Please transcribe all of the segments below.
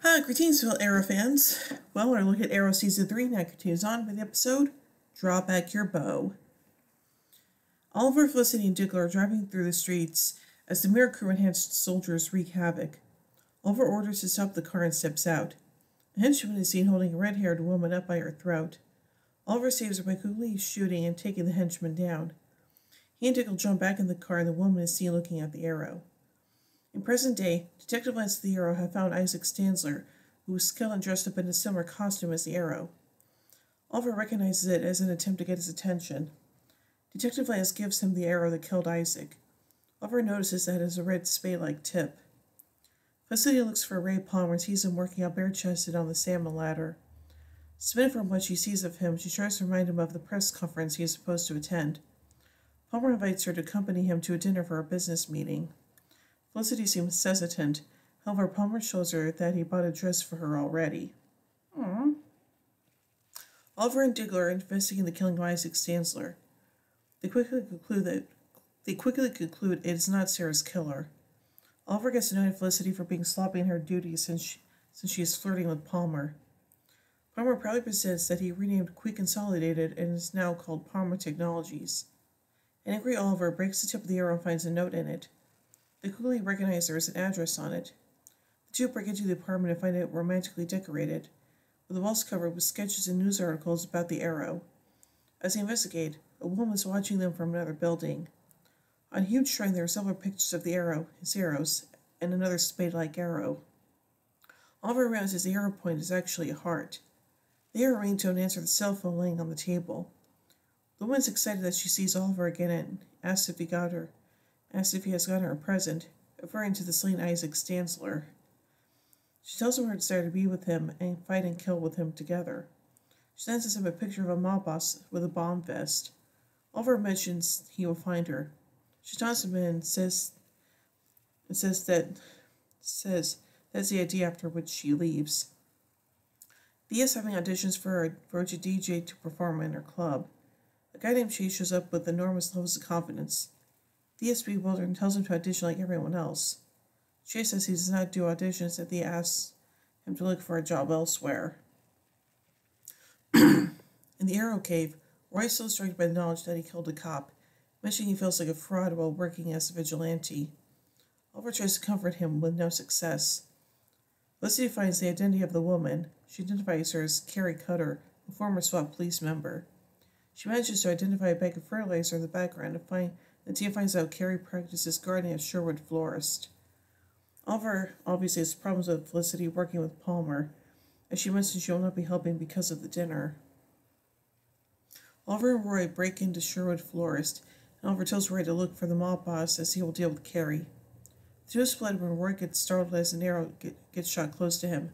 Greetings, fellow Arrow fans. Well, we're going to look at Arrow Season 3 now. Continues on with the episode, Draw Back Your Bow. Oliver, Felicity, and Diggler are driving through the streets as the Mirror Crew enhanced soldiers wreak havoc. Oliver orders to stop the car and steps out. A henchman is seen holding a red-haired woman up by her throat. Oliver saves her by quickly shooting and taking the henchman down. He and Diggle jump back in the car and the woman is seen looking at the Arrow. In present day, Detective Lance of the Arrow have found Isaac Stanzler, who was skilled and dressed up in a similar costume as the Arrow. Oliver recognizes it as an attempt to get his attention. Detective Lance gives him the arrow that killed Isaac. Oliver notices that it has a red spade-like tip. Felicity looks for Ray Palmer and sees him working out bare-chested on the salmon ladder. Smitten from what she sees of him, she tries to remind him of the press conference he is supposed to attend. Palmer invites her to accompany him to a dinner for a business meeting. Felicity seems hesitant. However, Palmer shows her that he bought a dress for her already. Oliver and Diggler are investigating the killing of Isaac Stanzler. They quickly conclude it is not Sarah's killer. Oliver gets annoyed at Felicity for being sloppy in her duties since she is flirting with Palmer. Palmer proudly presents that he renamed Quick Consolidated and is now called Palmer Technologies. An angry Oliver breaks the tip of the arrow and finds a note in it. They quickly recognize there is an address on it. The two break into the apartment and find it romantically decorated, with the walls covered with sketches and news articles about the Arrow. As they investigate, a woman is watching them from another building. On a huge shrine there are several pictures of the Arrow, his arrows, and another spade-like arrow. Oliver realizes the arrow point is actually a heart. The Arrow ringtone answers the cell phone laying on the table. The woman is excited that she sees Oliver again and asks if he has gotten her a present, referring to the slain Isaac Stanzler. She tells him her desire to be with him and fight and kill with him together. She then sends him a picture of a mob boss with a bomb vest. Oliver mentions he will find her. She taunts him and says that's the idea, after which she leaves. Thea is having auditions for a DJ to perform in her club. A guy named Chase shows up with enormous levels of confidence. Thea is bewildered and tells him to audition like everyone else. Chase says he does not do auditions and Thea asks him to look for a job elsewhere. In the Arrow Cave, Roy is so struck by the knowledge that he killed a cop, mentioning he feels like a fraud while working as a vigilante. Oliver tries to comfort him with no success. Felicity finds the identity of the woman. She identifies her as Carrie Cutter, a former SWAT police member. She manages to identify a bag of fertilizer in the background and Tia finds out Carrie practices gardening at Sherwood Florist. Oliver obviously has problems with Felicity working with Palmer, as she mentions she will not be helping because of the dinner. Oliver and Roy break into Sherwood Florist, and Oliver tells Roy to look for the mob boss as he will deal with Carrie. The two split when Roy gets startled as an arrow gets shot close to him.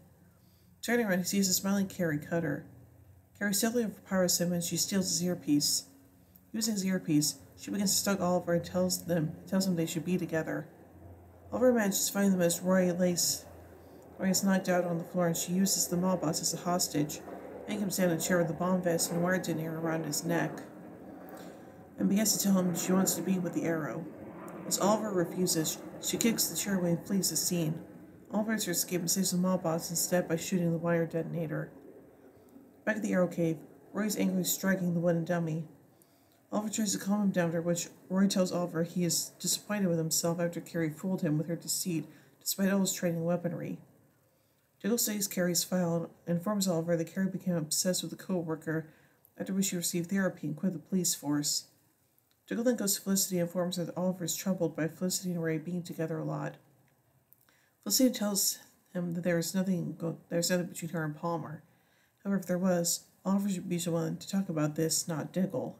Turning around, he sees a smiling Carrie Cutter. Carrie stealthily overpowers him and she steals his earpiece. Using his earpiece, she begins to stalk Oliver and tells him they should be together. Oliver manages to find them as Roy is knocked out on the floor and she uses the mob boss as a hostage, making him stand in a chair with a bomb vest and wire denier around his neck, and begins to tell him she wants to be with the Arrow. As Oliver refuses, she kicks the chair away and flees the scene. Oliver tries to escape and saves the mob boss instead by shooting the wire detonator. Back at the Arrow Cave, Roy is angrily striking the wooden dummy. Oliver tries to calm him down, after which Roy tells Oliver he is disappointed with himself after Carrie fooled him with her deceit, despite all his training weaponry. Diggle studies Carrie's file and informs Oliver that Carrie became obsessed with a co-worker, after which she received therapy and quit the police force. Diggle then goes to Felicity and informs her that Oliver is troubled by Felicity and Ray being together a lot. Felicity tells him that there is nothing between her and Palmer. However, if there was, Oliver should be willing to talk about this, not Diggle.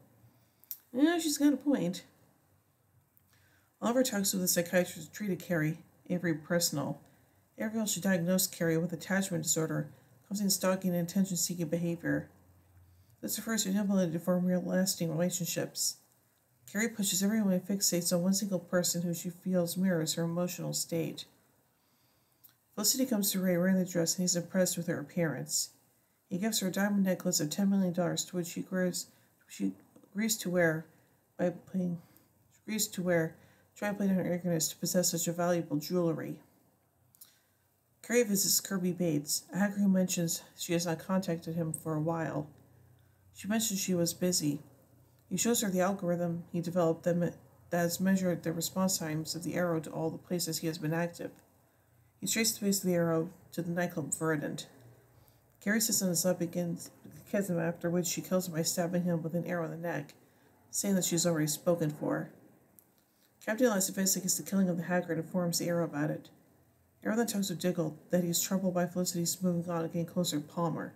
Yeah, she's got a point. Oliver talks with a psychiatrist who treated Carrie, Avery Presnell. Avery should diagnose Carrie with attachment disorder, causing stalking and attention-seeking behavior. This refers to an inability to form real lasting relationships. Carrie pushes everyone and fixates on one single person who she feels mirrors her emotional state. Felicity comes to Ray wearing the dress and he's impressed with her appearance. He gives her a diamond necklace of $10 million, to which she agrees to wear, trying to play on her eagerness to possess such a valuable jewelry. Carrie visits Kirby Bates, a hacker who mentions she has not contacted him for a while. She mentions she was busy. He shows her the algorithm he developed that has measured the response times of the arrow to all the places he has been active. He traced the base of the arrow to the nightclub Verdant. Carrie sits on his lap begins to kiss him, after which she kills him by stabbing him with an arrow in the neck, saying that she has already spoken for. Captain Elias investigates the killing of the hacker and informs the arrow about it. Arrow then talks to Diggle that he is troubled by Felicity's moving on and getting closer to Palmer.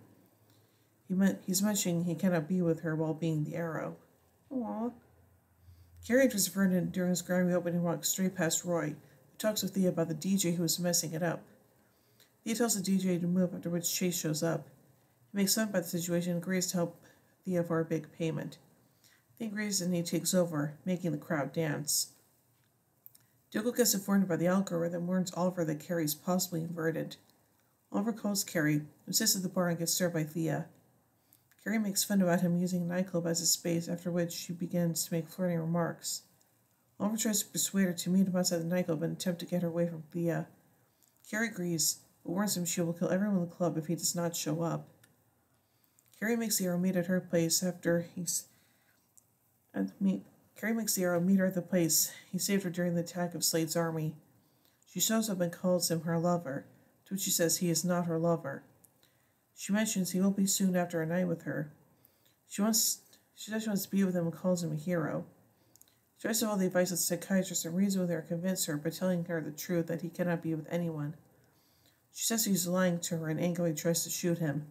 He's mentioning he cannot be with her while being the arrow. Aww. Carrie enters Vernon during his grand reopening and walks straight past Roy, who talks with Thea about the DJ who is messing it up. Thea tells the DJ to move, after which Chase shows up. He makes fun about the situation and agrees to help Thea for a big payment. Thea agrees and he takes over, making the crowd dance. Diggle gets informed about the algorithm and warns Oliver that Carrie is possibly inverted. Oliver calls Carrie, who sits at the bar and gets served by Thea. Carrie makes fun about him using a nightclub as a space, after which she begins to make flirting remarks. Oliver tries to persuade her to meet him outside the nightclub and attempt to get her away from Thea. Carrie agrees, but warns him she will kill everyone in the club if he does not show up. Carrie makes the arrow meet at her place Carrie makes the arrow meet her at the place he saved her during the attack of Slade's army. She shows up and calls him her lover, to which she says he is not her lover. She mentions he will be soon after a night with her. She says she wants to be with him and calls him a hero. She tries to follow the advice of the psychiatrist and reason with her and convince her by telling her the truth that he cannot be with anyone. She says he's lying to her and angrily tries to shoot him.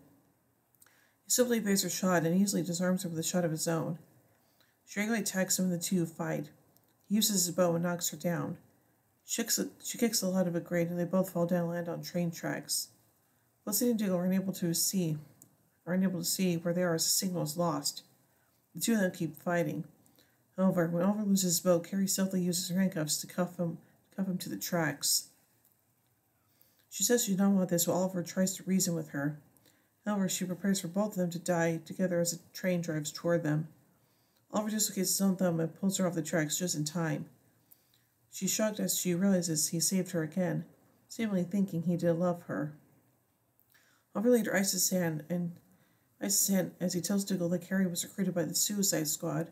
He simply evades her shot and easily disarms her with a shot of his own. She angrily attacks him and the two fight. He uses his bow and knocks her down. She kicks the lot of a grate and they both fall down and land on train tracks. Felicity and Diggle are unable to see where they are as the signal is lost. The two of them keep fighting. However, when Oliver loses his bow, Carrie stealthily uses her handcuffs to cuff him to the tracks. She says she does not want this while Oliver tries to reason with her. However, she prepares for both of them to die together as the train drives toward them. Oliver dislocates his own thumb and pulls her off the tracks just in time. She's shocked as she realizes he saved her again, seemingly thinking he did love her. Oliver later ices his hand as he tells Diggle that Carrie was recruited by the Suicide Squad,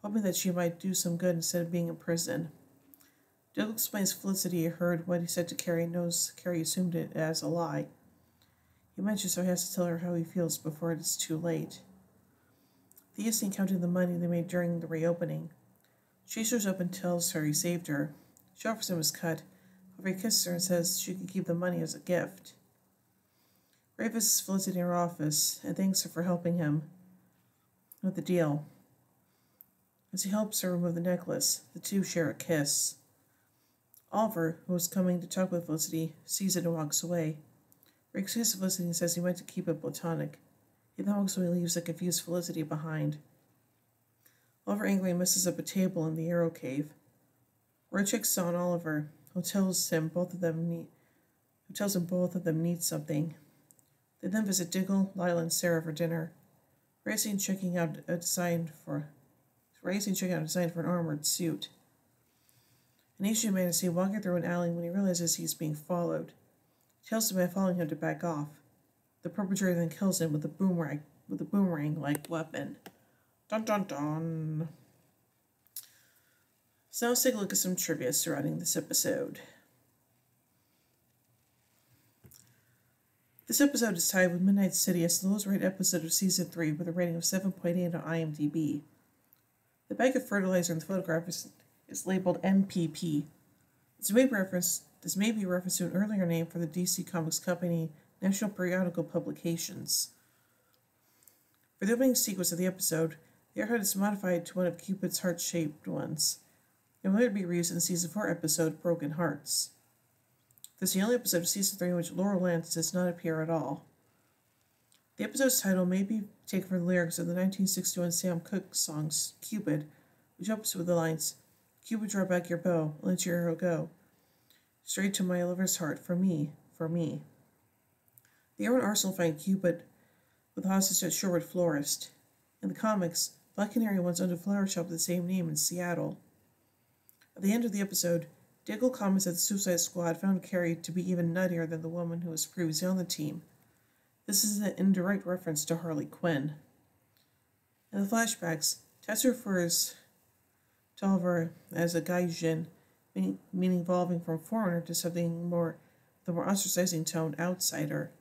hoping that she might do some good instead of being in prison. Diggle explains Felicity heard what he said to Carrie and knows Carrie assumed it as a lie. He mentions how he has to tell her how he feels before it is too late. Thea is seen counting the money they made during the reopening. She shows up and tells her he saved her. She offers him his cut, however he kisses her and says she can keep the money as a gift. Ray visits Felicity in her office and thanks her for helping him with the deal. As he helps her remove the necklace, the two share a kiss. Oliver, who was coming to talk with Felicity, sees it and walks away. Ray kisses Felicity and says he meant to keep it platonic. He then walks away and leaves the confused Felicity behind. Oliver angrily messes up a table in the Arrow Cave. Roy checks on Oliver, who tells him both of them need something. They then visit Diggle, Lila, and Sarah for dinner. Ray is seen checking out a design for an armored suit. An Asian man is seen walking through an alley when he realizes he's being followed. He tells the man following him to back off. The perpetrator then kills him with a boomerang-like weapon. Dun dun dun. So now let's take a look at some trivia surrounding this episode. This episode is tied with Midnight City as the lowest rated episode of Season 3 with a rating of 7.8 on IMDb. The bag of fertilizer in the photograph is labeled MPP. This may be a reference to an earlier name for the DC Comics company, National Periodical Publications. For the opening sequence of the episode, the airhead is modified to one of Cupid's heart-shaped ones. It will later be reused in the Season 4 episode, Broken Hearts. This is the only episode of Season 3 in which Laurel Lance does not appear at all. The episode's title may be taken from the lyrics of the 1961 Sam Cooke song Cupid, which opens with the lines, "Cupid, draw back your bow, let your arrow go. Straight to my lover's heart, for me, for me." The Arrow and Arsenal find Cupid with hostage at Sherwood Florist. In the comics, Black Canary once owned a flower shop with the same name in Seattle. At the end of the episode, Diggle comments that the Suicide Squad found Carrie to be even nuttier than the woman who was previously on the team. This is an indirect reference to Harley Quinn. In the flashbacks, Tess refers to Oliver as a gaijin, meaning evolving from foreigner to something the more ostracizing tone, outsider.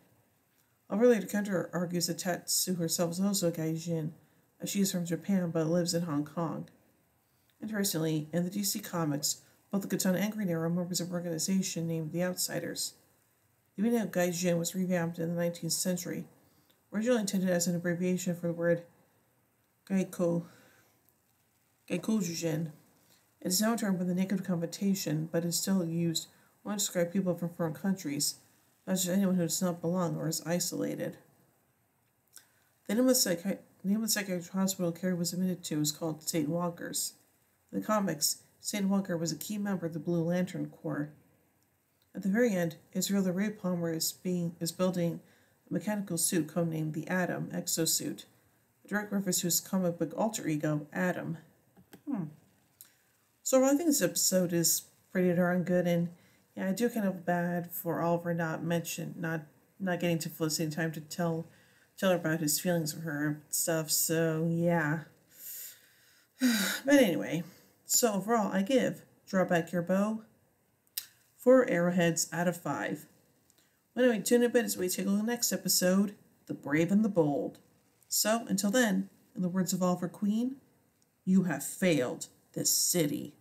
Oliver later counter argues that Tetsu herself is also a gaijin, as she is from Japan but lives in Hong Kong. Interestingly, in the DC Comics, both the Katana and Green Arrow are members of an organization named the Outsiders. The meaning of gaijin was revamped in the 19th century, originally intended as an abbreviation for the word gaikojujin. It is now a term with a negative connotation, but is still used only to describe people from foreign countries, not just anyone who does not belong or is isolated. The name of the psychiatric hospital Carrie was admitted to is called St. Walker's. In the comics, St. Walker was a key member of the Blue Lantern Corps. At the very end, it's revealed that Ray Palmer is building a mechanical suit codenamed the Atom exosuit, a direct reference to his comic book alter ego, Atom. So I think this episode is pretty darn good, and yeah, I do kind of bad for Oliver not getting to Felicity in time to tell her about his feelings for her and stuff. So yeah. But anyway, so overall, I give Draw Back Your Bow 4 arrowheads out of 5. Well, anyway, tune in a bit as we take a look at the next episode, The Brave and the Bold. So, until then, in the words of Oliver Queen, you have failed this city.